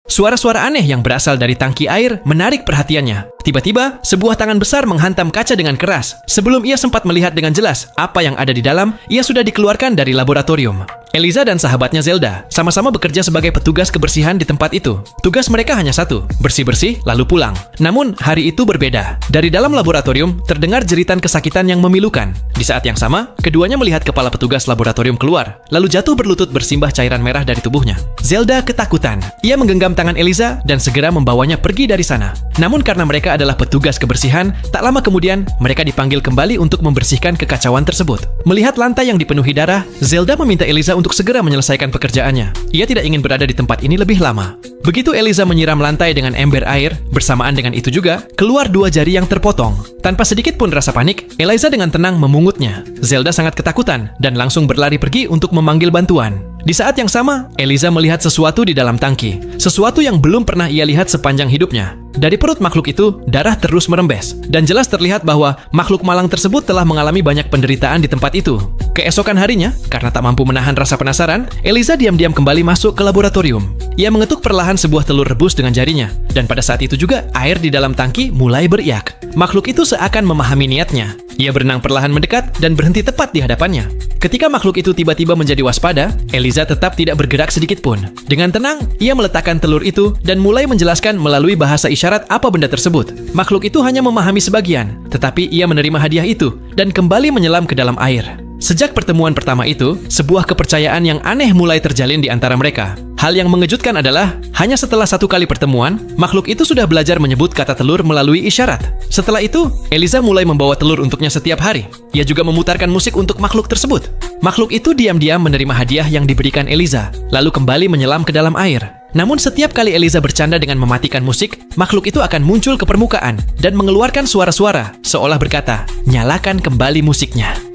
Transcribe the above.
Suara-suara aneh yang berasal dari tangki air menarik perhatiannya. Tiba-tiba, sebuah tangan besar menghantam kaca dengan keras. Sebelum ia sempat melihat dengan jelas apa yang ada di dalam, ia sudah dikeluarkan dari laboratorium. Eliza dan sahabatnya Zelda sama-sama bekerja sebagai petugas kebersihan di tempat itu. Tugas mereka hanya satu, bersih-bersih lalu pulang. Namun, hari itu berbeda. Dari dalam laboratorium, terdengar jeritan kesakitan yang memilukan. Di saat yang sama, keduanya melihat kepala petugas laboratorium keluar, lalu jatuh berlutut bersimbah cairan merah dari tubuhnya. Zelda ketakutan. Ia menggenggam tangan Eliza dan segera membawanya pergi dari sana. Namun karena mereka adalah petugas kebersihan, tak lama kemudian mereka dipanggil kembali untuk membersihkan kekacauan tersebut. Melihat lantai yang dipenuhi darah, Zelda meminta Eliza untuk segera menyelesaikan pekerjaannya. Ia tidak ingin berada di tempat ini lebih lama. Begitu Eliza menyiram lantai dengan ember air, bersamaan dengan itu juga, keluar dua jari yang terpotong. Tanpa sedikit pun rasa panik, Eliza dengan tenang memungutnya. Zelda sangat ketakutan dan langsung berlari pergi untuk memanggil bantuan. Di saat yang sama, Eliza melihat sesuatu di dalam tangki. Sesuatu yang belum pernah ia lihat sepanjang hidupnya. Dari perut makhluk itu, darah terus merembes. Dan jelas terlihat bahwa makhluk malang tersebut telah mengalami banyak penderitaan di tempat itu. Keesokan harinya, karena tak mampu menahan rasa penasaran, Eliza diam-diam kembali masuk ke laboratorium. Ia mengetuk perlahan sebuah telur rebus dengan jarinya. Dan pada saat itu juga, air di dalam tangki mulai beriak. Makhluk itu seakan memahami niatnya. Ia berenang perlahan mendekat dan berhenti tepat di hadapannya. Ketika makhluk itu tiba-tiba menjadi waspada, Eliza tetap tidak bergerak sedikit pun. Dengan tenang, ia meletakkan telur itu dan mulai menjelaskan melalui bahasa isyarat apa benda tersebut. Makhluk itu hanya memahami sebagian, tetapi ia menerima hadiah itu dan kembali menyelam ke dalam air. Sejak pertemuan pertama itu, sebuah kepercayaan yang aneh mulai terjalin di antara mereka. Hal yang mengejutkan adalah, hanya setelah satu kali pertemuan, makhluk itu sudah belajar menyebut kata telur melalui isyarat. Setelah itu, Eliza mulai membawa telur untuknya setiap hari. Ia juga memutarkan musik untuk makhluk tersebut. Makhluk itu diam-diam menerima hadiah yang diberikan Eliza, lalu kembali menyelam ke dalam air. Namun setiap kali Eliza bercanda dengan mematikan musik, makhluk itu akan muncul ke permukaan dan mengeluarkan suara-suara, seolah berkata, "Nyalakan kembali musiknya."